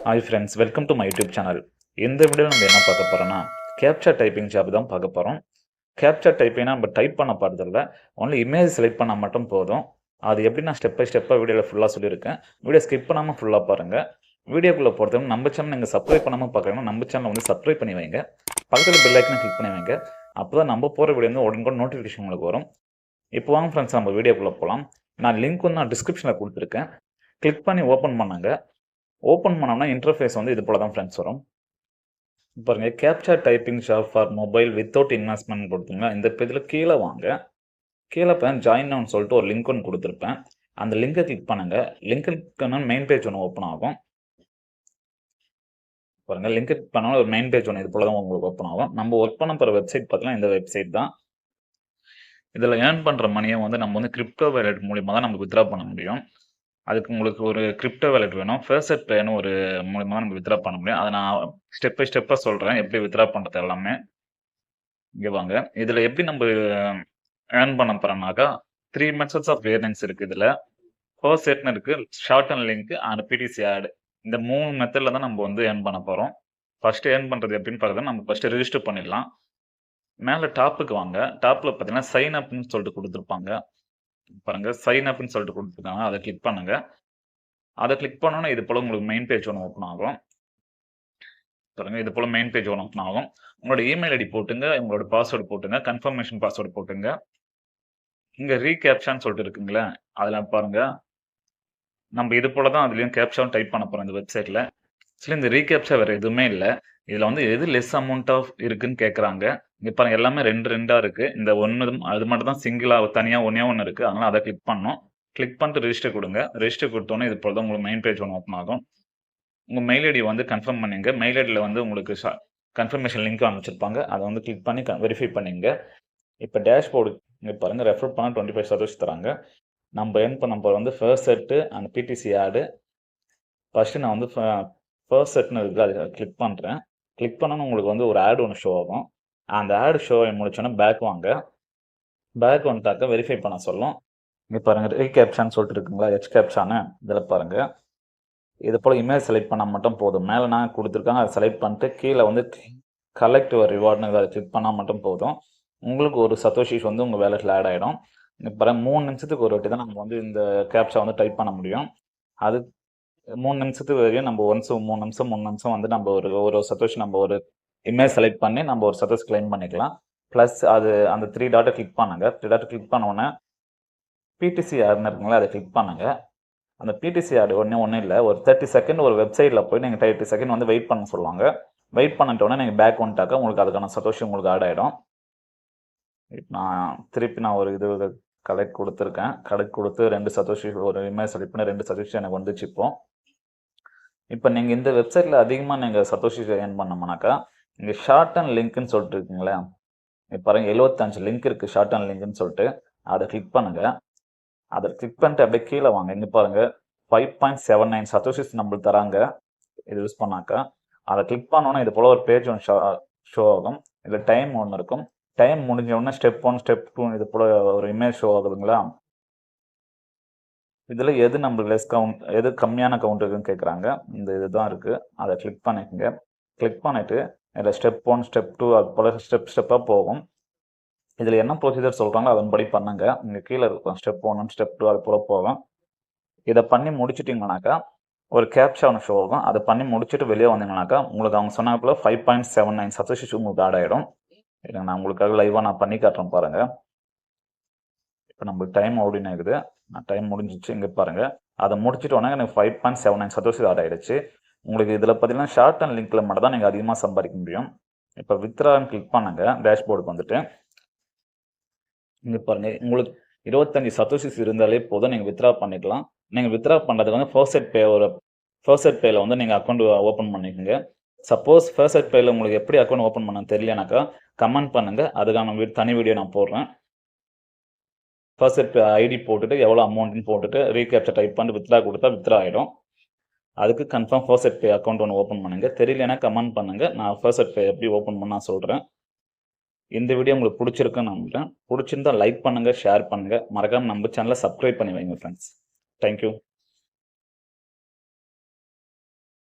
Hi friends, welcome to my YouTube channel. இந்த வீடியோவில் நம்ம என்ன பார்க்க போறோம்னா கேப்சா டைப்பிங் ஜாப் தான் பார்க்க போகிறோம். கேப்சா டைப்பிங்னா நம்ம டைப் பண்ண போகிறதில்ல, ஒன்லி இமேஜ் செலக்ட் பண்ணால் மட்டும் போதும். அது எப்படி நான் ஸ்டெப் பை ஸ்டெப்பாக வீடியோவில் ஃபுல்லாக சொல்லியிருக்கேன். வீடியோ ஸ்கிப் பண்ணாமல் ஃபுல்லாக பாருங்கள். வீடியோக்குள்ளே போகிறதுக்கு நம்ம சேனல் நீங்கள் சப்ஸ்கிரைப் பண்ணாமல் பார்க்குறீங்கன்னா நம்ம சேனலை வந்து சப்ஸ்கிரைப் பண்ணி வைங்க. பக்கத்தில் பெல் ஐக்கனை கிளிக் பண்ணி வைங்க. அப்போ தான் நம்ம போகிற வீடியோ வந்து உடனே நோட்டிஃபிகேஷன் உங்களுக்கு வரும். இப்போ வாங்க ஃப்ரெண்ட்ஸ், நம்ம வீடியோக்குள்ளே போகலாம். நான் லிங்க் வந்து நான் டிஸ்கிரிப்ஷனில் கொடுத்துருக்கேன். கிளிக் பண்ணி ஓப்பன் பண்ணுங்க. ஓப்பன் பண்ணோம்னா இன்டர்ஃபேஸ் வந்து இது போல தான் ஃப்ரெண்ட்ஸ் வரும். பாருங்க, captcha typing job for mobile without investment கொடுத்தீங்களா, இந்த பேஜில் கீழே வாங்க. கீழே ஜாயின் ஆன் சொல்லிட்டு ஒரு லிங்க் ஒன்று கொடுத்துருப்பேன். அந்த லிங்கை கிளிக் பண்ணுங்க. லிங்க் கிளிக் பண்ணால் மெயின் பேஜ் ஒன்று ஓப்பன் ஆகும். பாருங்க, லிங்க் கிளிக் பண்ணாலும் ஒரு மெயின் பேஜ் ஒன்று இது போல தான் உங்களுக்கு ஓப்பன் ஆகும். நம்ம ஒர்க் பண்ண போகிற வெப்சைட் பார்த்தீங்கன்னா இந்த வெப்சைட் தான். இதில் ஏர்ன் பண்ணுற மணியை வந்து நம்ம வந்து கிரிப்டோ வேலட் மூலியமாக தான் நம்ம வித்ரா பண்ண முடியும். அதுக்கு உங்களுக்கு ஒரு கிரிப்டோ வேலட் வேணும். ஃபேஸட் பேன்னு ஒரு மூலியமாக நம்ம வித்ரா பண்ண முடியும். அதை நான் ஸ்டெப் பை ஸ்டெப்பாக சொல்கிறேன், எப்படி வித்ரா பண்ணுறது எல்லாமே. இங்கே வாங்க. இதில் எப்படி நம்ம ஏர்ன் பண்ண போகிறோம்னாக்கா 3 மெத்தட்ஸ் ஆஃப் ஏர்னிங்ஸ் இருக்குது. இதில் ஃபர்ஸ்ட்னு இருக்குது, short and link and PTC ad. இந்த 3 மெத்தடில் தான் நம்ம வந்து ஏர்ன் பண்ண போகிறோம். ஃபர்ஸ்ட் ஏர்ன் பண்ணுறது எப்படின்னு பார்த்தா நம்ம ஃபர்ஸ்ட் ரெஜிஸ்டர் பண்ணிடலாம். மேலே டாப்புக்கு வாங்க. டாப்பில் பார்த்தீங்கன்னா சைன் அப்னு சொல்லிட்டு கொடுத்துருப்பாங்க. பாருங்க, சைன் அப்னு சொல்லிட்டு கொடுத்துருக்காங்க. அதை கிளிக் பண்ணுங்க. அதை கிளிக் பண்ணோன்னா இது போல உங்களுக்கு மெயின் பேஜ் ஒன்று ஓப்பன் ஆகும். பாருங்க, இது போல மெயின் பேஜ் ஒன்று ஓப்பன் ஆகும். உங்களோட இமெயில் ஐடி போட்டுங்க, உங்களோட பாஸ்வேர்டு போட்டுங்க, கன்ஃபர்மேஷன் பாஸ்வேர்டு போட்டுங்க. இங்க ரீகேப்சான்னு சொல்லிட்டு இருக்குங்களா, அதுல பாருங்க, நம்ம இது போல தான் அதுலயும் கேப்சாவும் டைப் பண்ண போறோம் இந்த வெப்சைட்ல. ஆக்சுவலி இந்த ரீகேப்சா வேற எதுவுமே இல்லை. இதுல வந்து எது லெஸ் அமௌண்ட் ஆஃப் இருக்குன்னு கேட்கறாங்க. இங்க பாருங்க, எல்லாமே 2 இருக்கு. இந்த ஒன்று அது மட்டும் தான் சிங்கிளா தனியா ஒன்று இருக்கு. அதனால அதை கிளிக் பண்ணணும். கிளிக் பண்ணிட்டு ரெஜிஸ்டர் கொடுங்க. ரெஜிஸ்டர் கொடுத்தோன்னே இது போல தான் உங்களுக்கு மெயின் பேஜ் ஒன்று ஓப்பன் ஆகும். உங்க மெயில் ஐடி வந்து கன்ஃபார்ம் பண்ணிங்க. மெயில் ஐடியில் வந்து உங்களுக்கு கன்ஃபர்மேஷன் லிங்க் அனுப்பிச்சிருப்பாங்க. அதை வந்து கிளிக் பண்ணி வெரிஃபை பண்ணிங்க. இப்போ டேஷ்போர்டு இங்கே பாருங்க, ரெஃபர் பண்ண 25% தராங்க. நம்ம ஏர்ன் பண்ண போகிற வந்து ஃபர்ஸ்ட் செட்டு அண்ட் பிடிசி ஆடு. ஃபர்ஸ்ட் நான் வந்து ஃபர்ஸ்ட் செட்னு இருக்குது, அதை கிளிக் பண்ணுறேன். கிளிக் பண்ணோன்னு உங்களுக்கு வந்து ஒரு ஆட் ஒன்று ஷோ ஆகும். அந்த ஆட் ஷோ முடிச்சோன்னா பேக் வாங்க. பேக் வந்துட்டாக்க வெரிஃபை பண்ண சொல்லும். இங்கே பாருங்க, ரீகேப்சான்னு சொல்லிட்டு இருக்குங்களா, ஹெச் கேப்சான்னு. இதில் பாருங்க, இது போல் இமேஜ் செலக்ட் பண்ணால் மட்டும் போதும். மேலே நான் கொடுத்துருக்காங்க, அதை செலக்ட் பண்ணிட்டு கீழே வந்து கலெக்ட் ஒரு ரிவார்ட்னு அதை கிளிக் பண்ணால் மட்டும் போதும். உங்களுக்கு ஒரு சத்தோஷிஸ் வந்து உங்கள் வேலெட்டில் ஆட் ஆகிடும். இப்போ 3 நிமிஷத்துக்கு ஒரு வாட்டி தான் நம்ம வந்து இந்த கேப்சா வந்து டைப் பண்ண முடியும். அது 3 நிமிஷத்துக்கு வரையும் நம்ம ஒன்ஸ் 3 நிமிஷம் வந்து நம்ம ஒரு சத்தோஷி நம்ம ஒரு இமேஜ் செலக்ட் பண்ணி நம்ம ஒரு சத்தோஷ் கிளைம் பண்ணிக்கலாம். ப்ளஸ் அது அந்த 3 டாட்டை கிளிக் பண்ணுங்க. 3 டாட்டை கிளிக் பண்ண உடனே பிடிசி ஆட்னு இருக்குங்களா, அதை கிளிக் பண்ணுங்க. அந்த பிடிசி ஆடு ஒன்றும் இல்லை, ஒரு 30 செகண்ட் ஒரு வெப்சைட்டில் போய் நீங்கள் 30 செகண்ட் வந்து வெயிட் பண்ண சொல்லுவாங்க. வெயிட் பண்ணிட்டோன்னே நீங்கள் பேக் வந்துட்டாக்க உங்களுக்கு அதுக்கான சத்தோஷி உங்களுக்கு ஆட் ஆகிடும். இப்போ நான் ஒரு இது கலெக்ட் கொடுத்துருக்கேன். கலெக்ட் கொடுத்து 2 சத்தோஷி ஒரு இமேஜ் செலக்ட் பண்ணி 2 சத்தோஷி எனக்கு வந்துச்சு. இப்போ நீங்கள் இந்த வெப்சைட்டில் அதிகமாக நீங்கள் சத்தோஷி ஏர்ன் பண்ணோம்னாக்கா இங்கே ஷார்ட் அண்ட் லிங்க்னு சொல்லிட்டு இருக்குங்களே, இப்போ பாருங்கள் 75 லிங்க் இருக்குது ஷார்ட் அண்ட் லிங்க்னு சொல்லிட்டு. அதை கிளிக் பண்ணுங்கள். அதை கிளிக் பண்ணிட்டு அப்படியே கீழே வாங்க. இங்கே பாருங்கள், 5.79 சத்தோஷிஸ் நம்மளுக்கு தராங்க இது யூஸ் பண்ணாக்கா. அதை கிளிக் பண்ணோன்னா இது போல் ஒரு பேஜ் ஒன்று ஷோ ஆகும். இதில் டைம் ஒன்று இருக்கும். டைம் முடிஞ்ச உடனே ஸ்டெப் 1 ஸ்டெப் 2 இது போல் ஒரு இமேஜ் ஷோ ஆகுதுங்களா. இதில் எது நம்மளுக்கு லெஸ் கவுண்ட், எது கம்மியான கவுண்ட் இருக்குன்னு கேட்குறாங்க. இந்த இதுதான் இருக்குது. அதை கிளிக் பண்ணிக்கோங்க. கிளிக் பண்ணிவிட்டு இதில் ஸ்டெப் 1 ஸ்டெப் 2 அது போல் ஸ்டெப்பாக போகும். இதில் என்ன ப்ரொசீஜர் சொல்கிறாங்களோ அதன்படி பண்ணுங்க. இங்கே கீழே இருக்கும் ஸ்டெப் 1 ஸ்டெப் 2 அது போல் போகும். இதை பண்ணி முடிச்சிட்டிங்கனாக்கா ஒரு கேப்சா ஒன்று ஷோ ஆகும். அதை பண்ணி முடிச்சுட்டு வெளியே வந்தீங்கன்னாக்கா உங்களுக்கு அவங்க சொன்ன போல் 5.79 சத்தோஷிஸ் உங்களுக்கு ஆட் ஆகிடும். இல்லை, நான் உங்களுக்காக லைவாக நான் பண்ணி காட்டுறேன் பாருங்கள். இப்போ நம்மளுக்கு டைம் ஓடினு இருக்குது. டைம் முடிஞ்சிச்சு. இங்கே பாருங்கள், அதை முடிச்சுட்டு உடனே எனக்கு 5.79 சத்தோஷிஸ் ஆட் ஆகிடுச்சு. உங்களுக்கு இதில் பார்த்தீங்கன்னா ஷார்ட் அண்ட் லிங்க்கில் மட்டும் தான் நீங்கள் அதிகமாக சம்பாதிக்க முடியும். இப்போ வித்ரான்னு கிளிக் பண்ணுங்க. டேஷ்போர்டுக்கு வந்துட்டு இங்கே பாருங்கள், உங்களுக்கு 25 சத்தோஷிஸ் இருந்தாலே போதும், நீங்கள் வித்ரா பண்ணிக்கலாம். நீங்கள் வித்ரா பண்ணுறதுக்கு வந்து ஃபர்ஸ்ட் பேயில் வந்து நீங்கள் அக்கௌண்ட் ஓப்பன் பண்ணிக்கோங்க. சப்போஸ் ஃபர்ஸ்ட் பேயில் உங்களுக்கு எப்படி அக்கௌண்ட் ஓப்பன் பண்ண தெரியலனாக்கா கமெண்ட் பண்ணுங்கள். அதுக்கான தனி வீடியோ நான் போடுறேன். ஃபர்ஸ்ட் பே ஐடி போட்டுட்டு எவ்வளோ அமௌண்ட்னு போட்டுட்டு ரீகேப்சா டைப் பண்ணிட்டு வித்ரா கொடுத்தா வித்ரா ஆகிடும். அதுக்கு கன்ஃபார்ம் ஃபர்ஸ்ட் பே அக்கௌண்ட் ஒன்று ஓப்பன் பண்ணுங்கள். தெரியலனா கமெண்ட் பண்ணுங்கள், நான் ஃபர்ஸ்ட் பே எப்படி ஓப்பன் பண்ண சொல்கிறேன். இந்த வீடியோ உங்களுக்கு பிடிச்சிருக்குன்னு நம்புகிறேன். பிடிச்சிருந்தா லைக் பண்ணுங்கள், ஷேர் பண்ணுங்கள். மறக்காமல் நம்ம சேனலை சப்ஸ்கிரைப் பண்ணி வைங்க ஃப்ரெண்ட்ஸ். தேங்க்யூ.